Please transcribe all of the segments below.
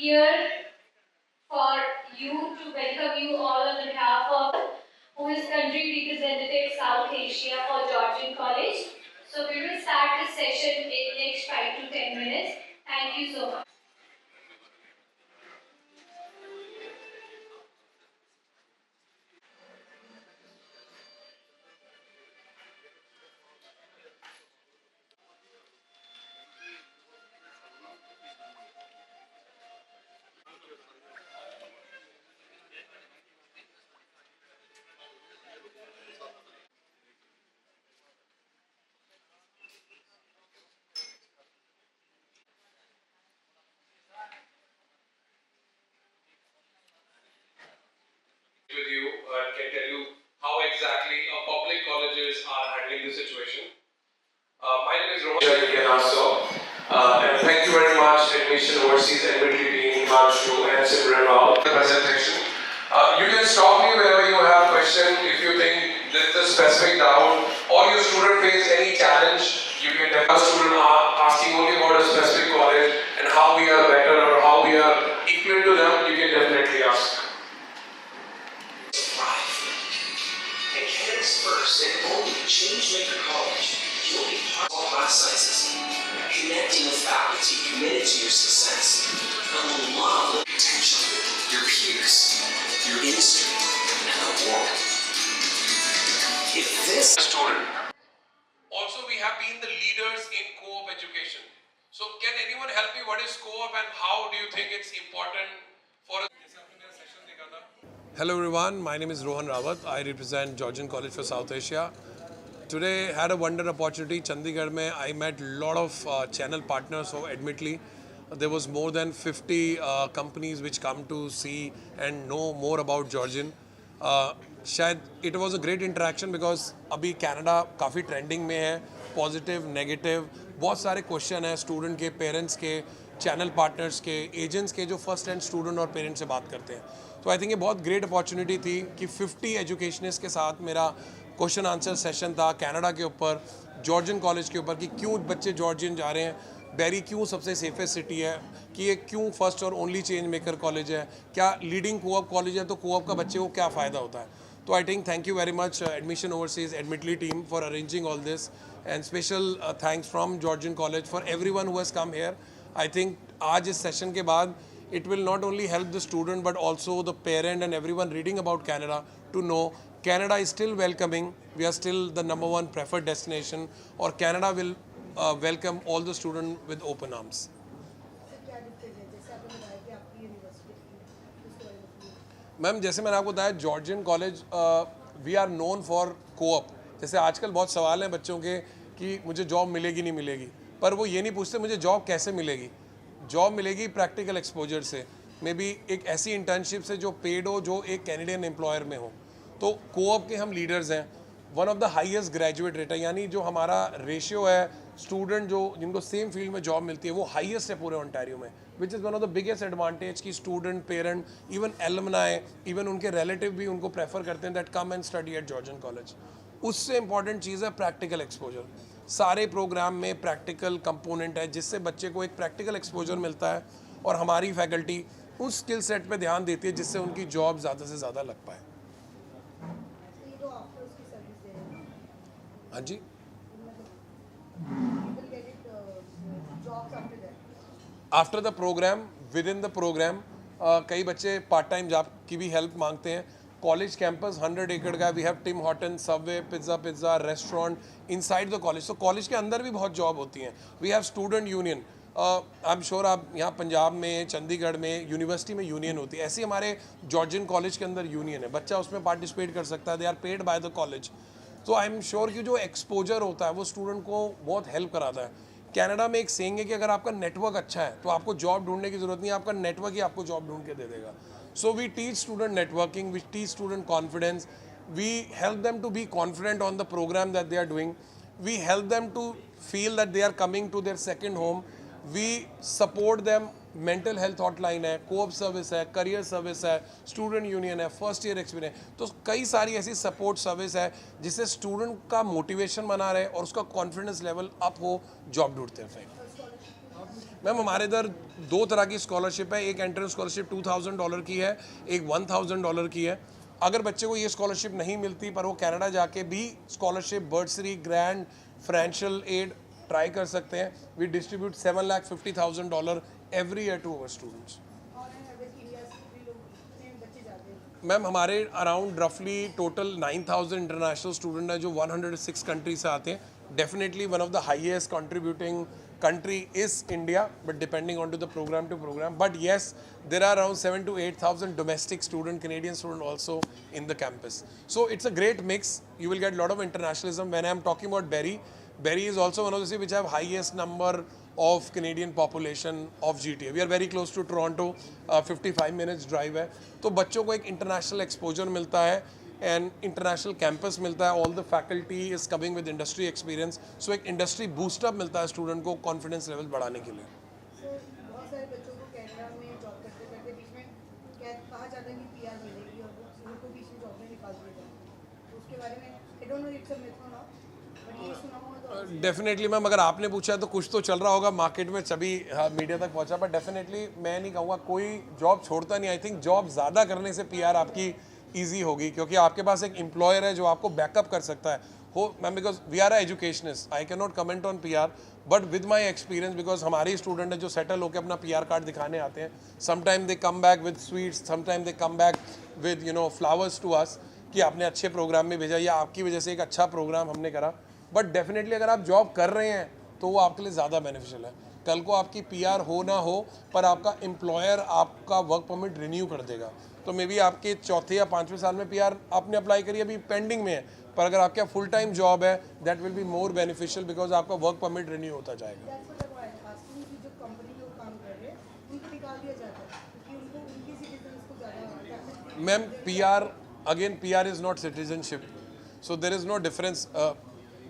here for you to welcome you all on behalf of who is country representative South Asia for Georgian College. So we will start this session in next 5 to 10 minutes. Thank you so much. With you can tell you how exactly public colleges are handling the situation. My name is Rohan and thank you very much Admission Overseas Admittedly team, Himanshu and Simran for the presentation. You can stop me wherever you have question. If you think there is a specific doubt or your student face any challenge, you can tell a student asking only about a specific college and how we are better or how we are equal to them, you can definitely ask. First and only Changemaker College. You'll be part of all class sizes, connecting with faculty committed to your success, and love the potential, your peers, your industry, and the world. If this student. Also, we have been the leaders in co-op education. So, can anyone help me? What is co-op and how do you think it's important for us? Hello everyone, my name is Rohan Rawat. I represent Georgian College for South Asia. Today had a wonder opportunity. Chandigarh mein I met a lot of channel partners. So admittedly, there was more than 50 companies which come to see and know more about Georgian. शायद it was a great interaction because अभी Canada काफ़ी trending में है, positive, negative, बहुत सारे question हैं student के, parents के, channel partners के, agents के जो first hand student और parents से बात करते हैं. तो आई थिंक ये बहुत ग्रेट अपॉर्चुनिटी थी कि 50 एजुकेशनिस्ट के साथ मेरा क्वेश्चन आंसर सेशन था कनाडा के ऊपर, जॉर्जियन कॉलेज के ऊपर कि क्यों बच्चे जॉर्जियन जा रहे हैं, बैरी क्यों सबसे सेफेस्ट सिटी है, कि ये क्यों फर्स्ट और ओनली चेंज मेकर कॉलेज है, क्या लीडिंग कोऑप कॉलेज है तो कोऑप का बच्चे को क्या फ़ायदा होता है. तो I think thank you very much admission overseas एडमिटली team for arranging all this and special thanks from Georgian College for everyone who has come here. I think आज इस सेशन के बाद it will not only help the student but also the parent and everyone reading about Canada to know Canada is still welcoming. We are still the #1 preferred destination or Canada will welcome all the students with open arms. Ma'am जैसे मैंने आपको बताया Georgian college we are known for co-op. जैसे आजकल बहुत सवाल हैं बच्चों के कि मुझे जॉब मिलेगी नहीं मिलेगी, पर वो ये नहीं पूछते मुझे जॉब कैसे मिलेगी. जॉब मिलेगी प्रैक्टिकल एक्सपोजर से, मे बी एक ऐसी इंटर्नशिप से जो पेड हो, जो एक कैनेडियन एम्प्लॉयर में हो. तो कोऑप के हम लीडर्स हैं, one of the highest graduate rate है, यानी जो हमारा रेशियो है स्टूडेंट जो जिनको सेम फील्ड में जॉब मिलती है वो हाईएस्ट है पूरे ओंटारियो में, which is one of the biggest advantage कि student, parent, even alumni, even उनके रिलेटिव भी उनको प्रेफर करते हैं that come and study at Georgian College. उससे इंपॉर्टेंट चीज़ है प्रैक्टिकल एक्सपोजर. सारे प्रोग्राम में प्रैक्टिकल कंपोनेंट है जिससे बच्चे को एक प्रैक्टिकल एक्सपोजर मिलता है और हमारी फैकल्टी उस स्किल सेट पे ध्यान देती है जिससे उनकी जॉब ज़्यादा से ज़्यादा लग पाए. हाँ जी, after the programme, within the programme कई बच्चे पार्ट टाइम जॉब की भी हेल्प मांगते हैं. कॉलेज कैंपस 100 एकड़ का, we have Tim Horton, Subway, pizza restaurant inside the college. तो कॉलेज के अंदर भी बहुत जॉब होती हैं. We have student union. I am sure आप यहाँ पंजाब में, चंडीगढ़ में, यूनिवर्सिटी में यूनियन होती है, ऐसी हमारे जॉर्जियन कॉलेज के अंदर यूनियन है. बच्चा उसमें पार्टिसिपेट कर सकता है, they are paid by the college. तो आई एम श्योर कि जो एक्सपोजर होता है वो स्टूडेंट को बहुत हेल्प कराता है. कनाडा में एक सेइंग है कि अगर आपका नेटवर्क अच्छा है तो आपको जॉब ढूंढने की ज़रूरत नहीं है, आपका नेटवर्क ही आपको जॉब ढूंढ के दे देगा. So we teach student networking, we teach student confidence, we help them to be confident on the program that they are doing, we help them to feel that they are coming to their second home, we support them. mental health hotline है, co-op service है, career service है, student union है, first year experience. तो कई सारी ऐसी support service है जिससे student का motivation बना रहे और उसका confidence level up हो, job ढूंढते हैं. मैम हमारे इधर दो तरह की स्कॉलरशिप है, एक एंट्रेंस स्कॉलरशिप $2000 की है, एक $1000 की है। अगर बच्चे को ये स्कॉलरशिप नहीं मिलती पर वो कनाडा जाके भी scholarship, bursary, grant, financial aid try कर सकते हैं। We distribute $7,50,000 every year to our students. Ma'am हमारे अराउंड रफली टोटल 9000 इंटरनेशनल स्टूडेंट है जो 106 कंट्री से आते हैं। Definitely one of the highest contributing country is India, but depending on to the program to program. But yes, there are around 7,000 to 8,000 domestic student, Canadian student also in the campus. So it's a great mix. You will get a lot of internationalism. When I am talking about Barrie is also one of the cities which have highest number of Canadian population of GTA. We are very close to Toronto, 55 minutes drive है. तो बच्चों को एक international exposure मिलता है and international campus मिलता है. All the faculty is coming with industry experience. So एक industry boost up मिलता है student को confidence level बढ़ाने के लिए. बहुत सारे बच्चों को कनाडा में जॉब करते करते बीच में कहा जाता है कि पीआर मिलेगी और उनको बीच में जॉब में निकाल दिया जाता है, तो उसके बारे में I don't know it's a myth और नॉट, बट ये सुना हुआ तो डेफिनेटली मैम, अगर आपने पूछा है तो कुछ तो चल रहा होगा मार्केट में, सभी मीडिया तक पहुंचा, पर डेफिनेटली मैं नहीं कहूँगा कोई जॉब छोड़ता नहीं। आई थिंक जॉब ज़्यादा करने से पीआर आपकी ईजी होगी क्योंकि आपके पास एक एम्प्लॉयर है जो आपको बैकअप कर सकता है हो ma'am, because we are educationist, I can not comment on PR, but with my experience, because हमारे स्टूडेंट है जो सेटल होकर अपना पीआर कार्ड दिखाने आते हैं, sometime they come back with sweets, sometime they come back with flowers to us कि आपने अच्छे प्रोग्राम में भेजा या आपकी वजह से एक अच्छा प्रोग्राम हमने करा। बट डेफिनेटली अगर आप जॉब कर रहे हैं तो वो आपके लिए ज़्यादा बेनिफिशियल है। कल को आपकी पीआर हो ना हो पर आपका एम्प्लॉयर आपका वर्क परमिट रिन्यू कर देगा, तो मे बी आपके चौथे या पाँचवें साल में पीआर आपने अप्लाई करी, अभी पेंडिंग में है, पर अगर आपका फुल टाइम जॉब है that will be more beneficial because आपका वर्क परमिट रिन्यू होता जाएगा। जो कंपनी लोग काम कर रहे हैं उनको निकाल दिया जाता है क्योंकि उनको उनकी सिटीजन्स को ज़्यादा ma'am PR again PR is not citizenship, so there is no difference.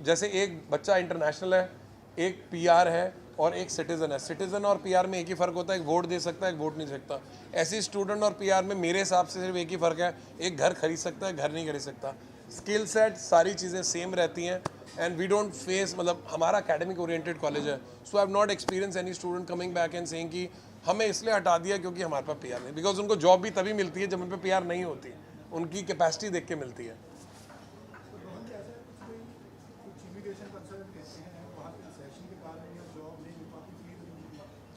जैसे एक बच्चा इंटरनेशनल है, एक पीआर है और एक सिटीज़न है। सिटीज़न और पीआर में एक ही फ़र्क होता है, एक वोट दे सकता है, एक वोट नहीं दे सकता। ऐसी स्टूडेंट और पीआर में मेरे हिसाब से सिर्फ एक ही फ़र्क है, एक घर खरीद सकता है, घर नहीं खरीद सकता। स्किल सेट सारी चीज़ें सेम रहती हैं एंड वी डोंट फेस, मतलब हमारा एकेडमिक ओरिएंटेड कॉलेज है, so I have not experience any student coming back and saying कि हमें इसलिए हटा दिया क्योंकि हमारे पास पीआर नहीं, बिकॉज उनको जॉब भी तभी मिलती है जब उन पर पीआर नहीं होती, उनकी कैपेसिटी देख के मिलती है।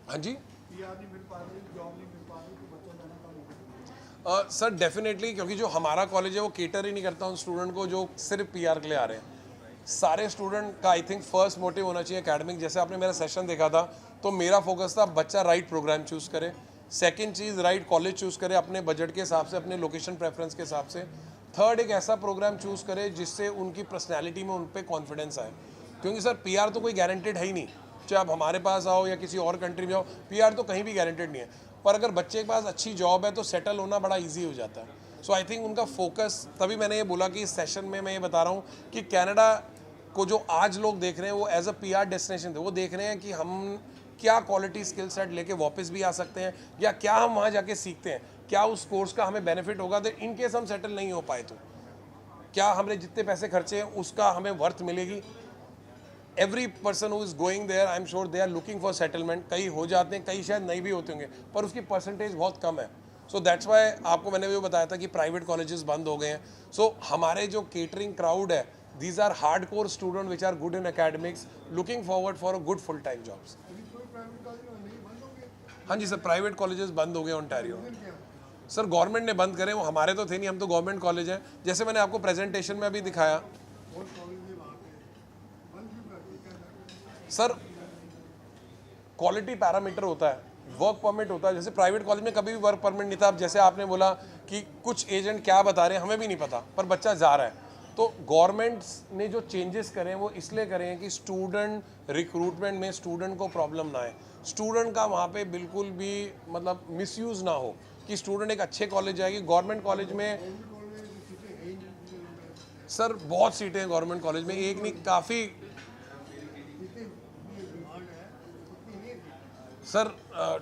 हाँ जी सर डेफिनेटली, क्योंकि जो हमारा कॉलेज है वो केटर ही नहीं करता उन स्टूडेंट को जो सिर्फ पीआर के लिए आ रहे हैं। सारे स्टूडेंट का आई थिंक फर्स्ट मोटिव होना चाहिए एकेडमिक। जैसे आपने मेरा सेशन देखा था तो मेरा फोकस था बच्चा राइट प्रोग्राम चूज़ करे, सेकंड चीज़ राइट कॉलेज चूज़ करे अपने बजट के हिसाब से, अपने लोकेशन प्रेफरेंस के हिसाब से, थर्ड एक ऐसा प्रोग्राम चूज़ करे जिससे उनकी पर्सनैलिटी में उन पर कॉन्फिडेंस आए, क्योंकि सर पीआर तो कोई गारंटेड है ही नहीं, चाहे आप हमारे पास आओ या किसी और कंट्री में आओ, पीआर तो कहीं भी गारंटेड नहीं है। पर अगर बच्चे के पास अच्छी जॉब है तो सेटल होना बड़ा इजी हो जाता है। सो आई थिंक उनका फोकस, तभी मैंने ये बोला कि इस सेशन में मैं ये बता रहा हूँ कि कनाडा को जो आज लोग देख रहे हैं वो एज अ पीआर डेस्टिनेशन थे, वो देख रहे हैं कि हम क्या क्वालिटी स्किल सेट लेके वापस भी आ सकते हैं या क्या हम वहाँ जाके सीखते हैं, क्या उस कोर्स का हमें बेनिफिट होगा, तो इन केस हम सेटल नहीं हो पाए तो क्या हमने जितने पैसे खर्चे हैं उसका हमें वर्थ मिलेगी। Every person who is going there I am sure they are looking for settlement, कई हो जाते हैं, कई शायद नहीं भी होते होंगे, पर उसकी परसेंटेज बहुत कम है। सो दैट्स वाई आपको मैंने भी बताया था कि प्राइवेट कॉलेजेस बंद हो गए हैं। सो हमारे जो केटरिंग क्राउड है, these are hardcore students which are good in academics, looking forward for a good full time jobs. हाँ जी सर, प्राइवेट कॉलेजेस बंद हो गए ओंटारियो। सर गवर्नमेंट ने बंद करे, वो हमारे तो थे नहीं, हम तो गवर्नमेंट कॉलेज हैं। जैसे मैंने आपको प्रेजेंटेशन में अभी दिखाया सर, क्वालिटी पैरामीटर होता है, वर्क परमिट होता है। जैसे प्राइवेट कॉलेज में कभी भी वर्क परमिट नहीं था। अब जैसे आपने बोला कि कुछ एजेंट क्या बता रहे हैं हमें भी नहीं पता, पर बच्चा जा रहा है, तो गवर्नमेंट्स ने जो चेंजेस करे हैं वो इसलिए करे हैं कि स्टूडेंट रिक्रूटमेंट में स्टूडेंट को प्रॉब्लम ना आए, स्टूडेंट का वहाँ पे बिल्कुल भी मतलब मिसयूज़ ना हो, कि स्टूडेंट एक अच्छे कॉलेज जाएगी। गवर्नमेंट कॉलेज में सर बहुत सीटें हैं गवर्नमेंट कॉलेज में, एक नहीं काफ़ी। Sir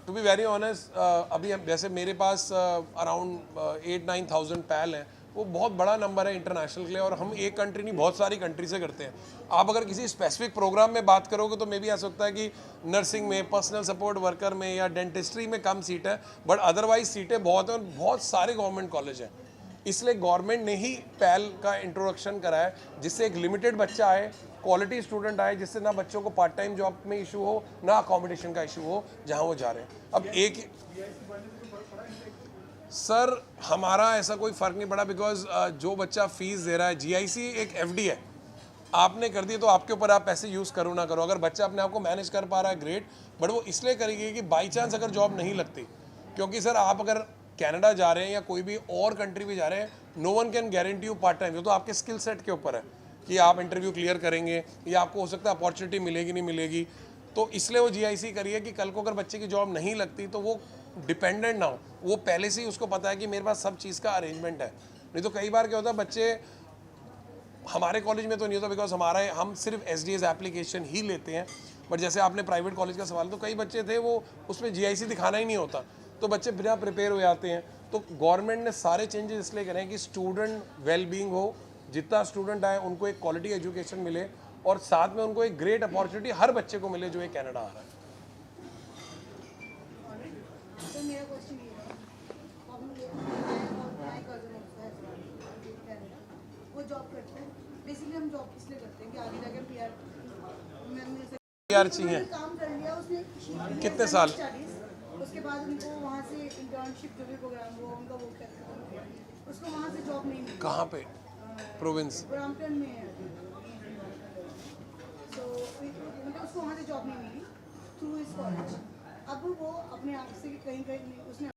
to be very honest, अभी जैसे मेरे पास अराउंड 8-9 थाउजेंड पैल हैं, वो बहुत बड़ा नंबर है इंटरनेशनल के लिए, और हम एक कंट्री नहीं बहुत सारी कंट्री से करते हैं। आप अगर किसी स्पेसिफिक प्रोग्राम में बात करोगे तो मे भी ऐसा सकता है कि नर्सिंग में, पर्सनल सपोर्ट वर्कर में या डेंटिस्ट्री में कम सीट है, बट अदरवाइज सीटें बहुत हैं और बहुत सारे गवर्नमेंट कॉलेज हैं। इसलिए गवर्नमेंट ने ही पैल का इंट्रोडक्शन करा है, जिससे एक लिमिटेड बच्चा आए, क्वालिटी स्टूडेंट आए, जिससे ना बच्चों को पार्ट टाइम जॉब में इशू हो, ना अकोमोडेशन का इशू हो जहाँ वो जा रहे हैं। अब एक सर हमारा ऐसा कोई फ़र्क नहीं पड़ा, बिकॉज जो बच्चा फ़ीस दे रहा है, जीआईसी एक एफडी है, आपने कर दी तो आपके ऊपर, आप पैसे यूज़ करो ना करो। अगर बच्चा अपने आप को मैनेज कर पा रहा है ग्रेट, बट वो इसलिए करेगी कि बाई चांस अगर जॉब नहीं लगती, क्योंकि सर आप अगर कनाडा जा रहे हैं या कोई भी और कंट्री भी जा रहे हैं, no one can guarantee you part time. ये तो आपके स्किल सेट के ऊपर है कि आप इंटरव्यू क्लियर करेंगे या आपको हो सकता है अपॉर्चुनिटी मिलेगी नहीं मिलेगी। तो इसलिए वो जीआईसी करिए कि कल को अगर बच्चे की जॉब नहीं लगती तो वो डिपेंडेंट ना हो, वो पहले से ही उसको पता है कि मेरे पास सब चीज़ का अरेंजमेंट है। नहीं तो कई बार क्या होता है, बच्चे हमारे कॉलेज में तो नहीं होता, बिकॉज हम सिर्फ एसडीएस एप्लीकेशन ही लेते हैं, बट जैसे आपने प्राइवेट कॉलेज का सवाल, तो कई बच्चे थे वो उसमें जीआईसी दिखाना ही नहीं होता, तो बच्चे बिना प्रिपेयर हो जाते हैं। तो गवर्नमेंट ने सारे चेंजेस इसलिए करे हैं कि स्टूडेंट वेल बीइंग हो, जितना स्टूडेंट आए उनको एक क्वालिटी एजुकेशन मिले, और साथ में उनको एक ग्रेट अपॉर्चुनिटी हर बच्चे को मिले जो एक कनाडा आ रहा है। तो मेरा क्वेश्चन ये है, हम और माय कज़न वो जॉब करते हैं, बेसिकली हम जॉब इसलिए करते हैं कि आगे जाके पीआर मिल सके। पीआर चाहिए। काम कर लिया उसने कितने साल? 40, उसके बाद उनको वहाँ से इंटर्नशिप जो भी प्रोग्राम वो उनका वो करते हैं, उसको वहाँ से जॉब नहीं मिली। कहाँ पे? प्रोविंस? ब्रैम्पटन में है। तो मतलब उसको वहाँ से जॉब नहीं मिली थ्रू इस कॉलेज। अब वो अपने आप से कहीं कहीं उसने